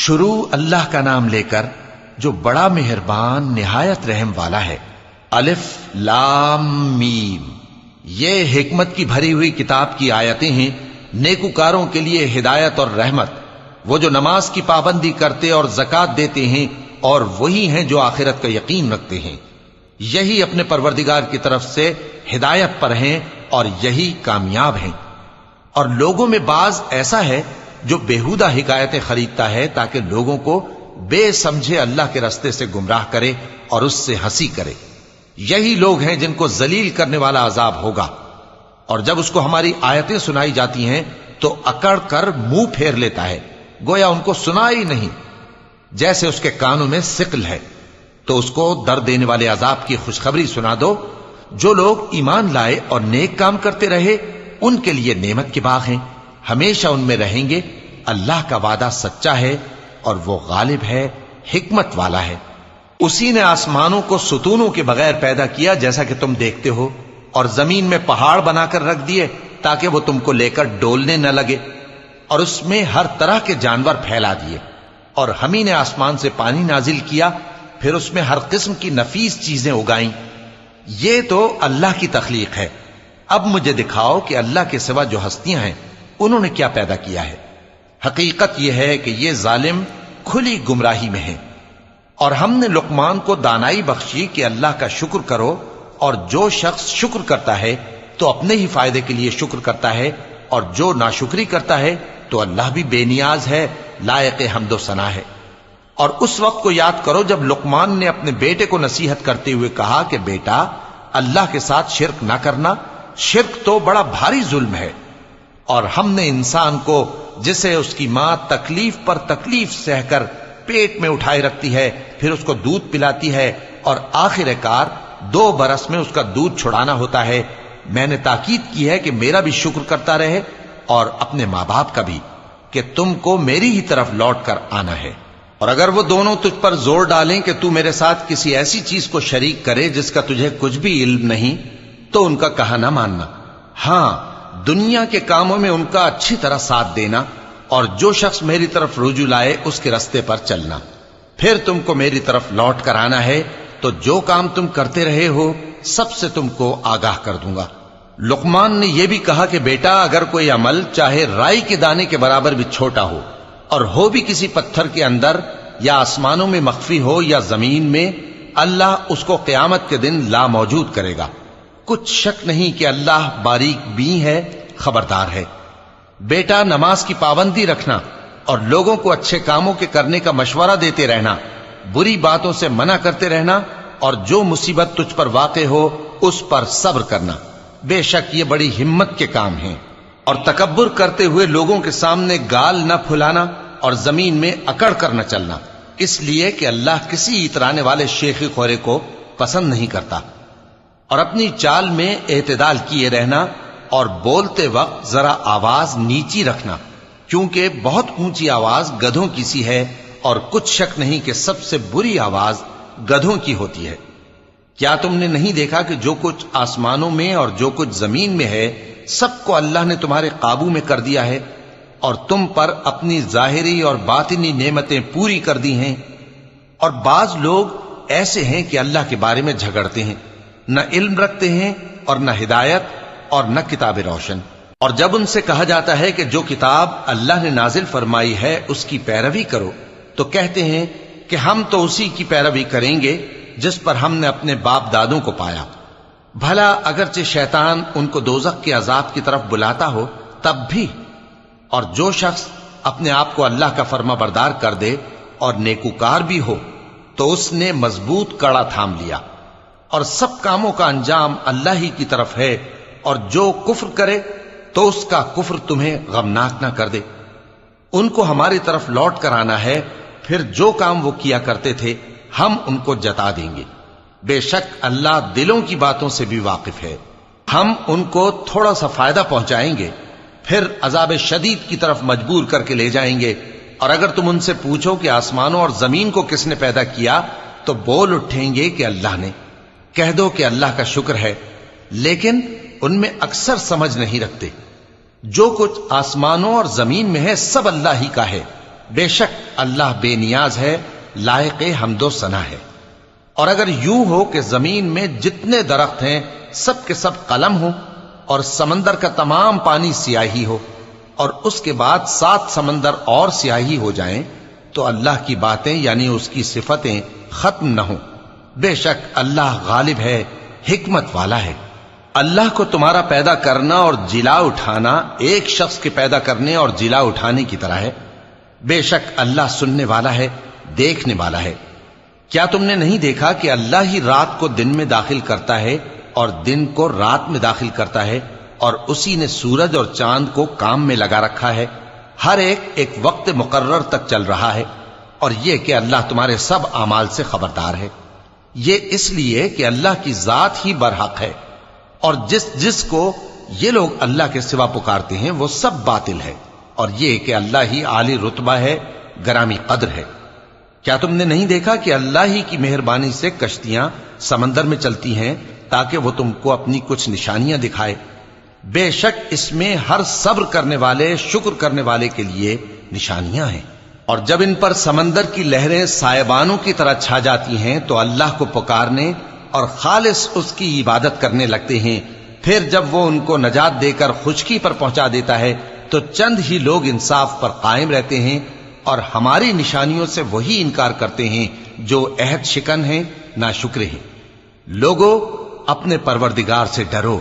شروع اللہ کا نام لے کر جو بڑا مہربان نہایت رحم والا ہے۔ الف لام میم، یہ حکمت کی بھری ہوئی کتاب کی آیتیں ہیں، نیکوکاروں کے لیے ہدایت اور رحمت، وہ جو نماز کی پابندی کرتے اور زکوٰۃ دیتے ہیں، اور وہی ہیں جو آخرت کا یقین رکھتے ہیں، یہی اپنے پروردگار کی طرف سے ہدایت پر ہیں اور یہی کامیاب ہیں۔ اور لوگوں میں بعض ایسا ہے جو بیہودہ حکایتیں خریدتا ہے تاکہ لوگوں کو بے سمجھے اللہ کے رستے سے گمراہ کرے اور اس سے ہنسی کرے، یہی لوگ ہیں جن کو ذلیل کرنے والا عذاب ہوگا۔ اور جب اس کو ہماری آیتیں سنائی جاتی ہیں تو اکڑ کر منہ پھیر لیتا ہے، گویا ان کو سنا ہی نہیں، جیسے اس کے کانوں میں ثقل ہے۔ تو اس کو درد دینے والے عذاب کی خوشخبری سنا دو۔ جو لوگ ایمان لائے اور نیک کام کرتے رہے ان کے لیے نعمت کے باغ ہیں، ہمیشہ ان میں رہیں گے۔ اللہ کا وعدہ سچا ہے اور وہ غالب ہے، حکمت والا ہے۔ اسی نے آسمانوں کو ستونوں کے بغیر پیدا کیا جیسا کہ تم دیکھتے ہو، اور زمین میں پہاڑ بنا کر رکھ دیے تاکہ وہ تم کو لے کر ڈولنے نہ لگے، اور اس میں ہر طرح کے جانور پھیلا دیے۔ اور ہم ہی نے آسمان سے پانی نازل کیا، پھر اس میں ہر قسم کی نفیس چیزیں اگائیں۔ یہ تو اللہ کی تخلیق ہے۔ اب مجھے دکھاؤ کہ اللہ کے سوا جو ہستیاں ہیں انہوں نے کیا پیدا کیا ہے۔ حقیقت یہ ہے کہ یہ ظالم کھلی گمراہی میں ہیں۔ اور ہم نے لقمان کو دانائی بخشی کہ اللہ کا شکر کرو، اور جو شخص شکر کرتا ہے تو اپنے ہی فائدے کے لیے شکر کرتا ہے، اور جو ناشکری کرتا ہے تو اللہ بھی بے نیاز ہے، لائق حمد و ثنا ہے۔ اور اس وقت کو یاد کرو جب لقمان نے اپنے بیٹے کو نصیحت کرتے ہوئے کہا کہ بیٹا، اللہ کے ساتھ شرک نہ کرنا، شرک تو بڑا بھاری ظلم ہے۔ اور ہم نے انسان کو، جسے اس کی ماں تکلیف پر تکلیف سہ کر پیٹ میں اٹھائے رکھتی ہے، پھر اس کو دودھ پلاتی ہے، اور آخر کار 2 برس میں اس کا دودھ چھڑانا ہوتا ہے، میں نے تاکید کی ہے کہ میرا بھی شکر کرتا رہے اور اپنے ماں باپ کا بھی، کہ تم کو میری ہی طرف لوٹ کر آنا ہے۔ اور اگر وہ دونوں تجھ پر زور ڈالیں کہ تو میرے ساتھ کسی ایسی چیز کو شریک کرے جس کا تجھے کچھ بھی علم نہیں، تو ان کا کہا نہ ماننا، ہاں دنیا کے کاموں میں ان کا اچھی طرح ساتھ دینا، اور جو شخص میری طرف رجوع لائے اس کے رستے پر چلنا۔ پھر تم کو میری طرف لوٹ کر آنا ہے، تو جو کام تم کرتے رہے ہو سب سے تم کو آگاہ کر دوں گا۔ لقمان نے یہ بھی کہا کہ بیٹا، اگر کوئی عمل چاہے رائی کے دانے کے برابر بھی چھوٹا ہو، اور ہو بھی کسی پتھر کے اندر یا آسمانوں میں مخفی ہو یا زمین میں، اللہ اس کو قیامت کے دن لا موجود کرے گا۔ کچھ شک نہیں کہ اللہ باریک بین ہے، خبردار ہے۔ بیٹا، نماز کی پابندی رکھنا اور لوگوں کو اچھے کاموں کے کرنے کا مشورہ دیتے رہنا، بری باتوں سے منع کرتے رہنا، اور جو مصیبت تجھ پر واقع ہو اس پر صبر کرنا، بے شک یہ بڑی ہمت کے کام ہیں۔ اور تکبر کرتے ہوئے لوگوں کے سامنے گال نہ پھلانا اور زمین میں اکڑ کر نہ چلنا، اس لیے کہ اللہ کسی اترانے والے شیخی خورے کو پسند نہیں کرتا۔ اور اپنی چال میں اعتدال کیے رہنا، اور بولتے وقت ذرا آواز نیچی رکھنا، کیونکہ بہت اونچی آواز گدھوں کی سی ہے، اور کچھ شک نہیں کہ سب سے بری آواز گدھوں کی ہوتی ہے۔ کیا تم نے نہیں دیکھا کہ جو کچھ آسمانوں میں اور جو کچھ زمین میں ہے سب کو اللہ نے تمہارے قابو میں کر دیا ہے، اور تم پر اپنی ظاہری اور باطنی نعمتیں پوری کر دی ہیں۔ اور بعض لوگ ایسے ہیں کہ اللہ کے بارے میں جھگڑتے ہیں، نہ علم رکھتے ہیں اور نہ ہدایت اور نہ کتاب روشن۔ اور جب ان سے کہا جاتا ہے کہ جو کتاب اللہ نے نازل فرمائی ہے اس کی پیروی کرو، تو کہتے ہیں کہ ہم تو اسی کی پیروی کریں گے جس پر ہم نے اپنے باپ دادوں کو پایا۔ بھلا اگرچہ شیطان ان کو دوزخ کے عذاب کی طرف بلاتا ہو تب بھی۔ اور جو شخص اپنے آپ کو اللہ کا فرما بردار کر دے اور نیکوکار بھی ہو تو اس نے مضبوط کڑا تھام لیا، اور سب کاموں کا انجام اللہ ہی کی طرف ہے۔ اور جو کفر کرے تو اس کا کفر تمہیں غمناک نہ کر دے۔ ان کو ہماری طرف لوٹ کر آنا ہے، پھر جو کام وہ کیا کرتے تھے ہم ان کو جتا دیں گے۔ بے شک اللہ دلوں کی باتوں سے بھی واقف ہے۔ ہم ان کو تھوڑا سا فائدہ پہنچائیں گے، پھر عذاب شدید کی طرف مجبور کر کے لے جائیں گے۔ اور اگر تم ان سے پوچھو کہ آسمانوں اور زمین کو کس نے پیدا کیا، تو بول اٹھیں گے کہ اللہ نے۔ کہہ دو کہ اللہ کا شکر ہے، لیکن ان میں اکثر سمجھ نہیں رکھتے۔ جو کچھ آسمانوں اور زمین میں ہے سب اللہ ہی کا ہے، بے شک اللہ بے نیاز ہے، لائق حمد و ثنا ہے۔ اور اگر یوں ہو کہ زمین میں جتنے درخت ہیں سب کے سب قلم ہو، اور سمندر کا تمام پانی سیاہی ہو، اور اس کے بعد 7 سمندر اور سیاہی ہو جائیں، تو اللہ کی باتیں یعنی اس کی صفتیں ختم نہ ہوں۔ بے شک اللہ غالب ہے، حکمت والا ہے۔ اللہ کو تمہارا پیدا کرنا اور جلا اٹھانا ایک شخص کے پیدا کرنے اور جلا اٹھانے کی طرح ہے۔ بے شک اللہ سننے والا ہے، دیکھنے والا ہے۔ کیا تم نے نہیں دیکھا کہ اللہ ہی رات کو دن میں داخل کرتا ہے اور دن کو رات میں داخل کرتا ہے، اور اسی نے سورج اور چاند کو کام میں لگا رکھا ہے، ہر ایک وقت مقرر تک چل رہا ہے، اور یہ کہ اللہ تمہارے سب اعمال سے خبردار ہے۔ یہ اس لیے کہ اللہ کی ذات ہی برحق ہے، اور جس کو یہ لوگ اللہ کے سوا پکارتے ہیں وہ سب باطل ہے، اور یہ کہ اللہ ہی عالی رتبہ ہے، گرامی قدر ہے۔ کیا تم نے نہیں دیکھا کہ اللہ ہی کی مہربانی سے کشتیاں سمندر میں چلتی ہیں تاکہ وہ تم کو اپنی کچھ نشانیاں دکھائے؟ بے شک اس میں ہر صبر کرنے والے، شکر کرنے والے کے لیے نشانیاں ہیں۔ اور جب ان پر سمندر کی لہریں سائبانوں کی طرح چھا جاتی ہیں تو اللہ کو پکارنے اور خالص اس کی عبادت کرنے لگتے ہیں، پھر جب وہ ان کو نجات دے کر خشکی پر پہنچا دیتا ہے تو چند ہی لوگ انصاف پر قائم رہتے ہیں، اور ہماری نشانیوں سے وہی انکار کرتے ہیں جو عہد شکن ہیں، ناشکرے ہیں۔ لوگو اپنے پروردگار سے ڈرو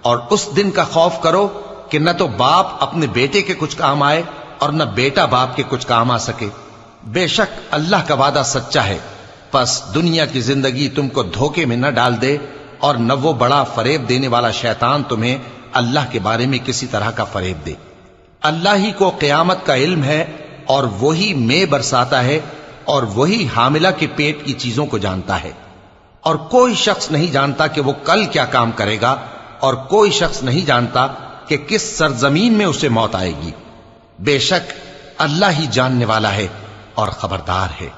اور اس دن کا خوف کرو کہ نہ تو باپ اپنے بیٹے کے کچھ کام آئے اور نہ بیٹا باپ کے کچھ کام آ سکے۔ بے شک اللہ کا وعدہ سچا ہے، پس دنیا کی زندگی تم کو دھوکے میں نہ ڈال دے، اور نہ وہ بڑا فریب دینے والا شیطان تمہیں اللہ کے بارے میں کسی طرح کا فریب دے۔ اللہ ہی کو قیامت کا علم ہے، اور وہی مے برساتا ہے، اور وہی حاملہ کے پیٹ کی چیزوں کو جانتا ہے، اور کوئی شخص نہیں جانتا کہ وہ کل کیا کام کرے گا، اور کوئی شخص نہیں جانتا کہ کس سرزمین میں اسے موت آئے گی۔ بے شک اللہ ہی جاننے والا ہے اور خبردار ہے۔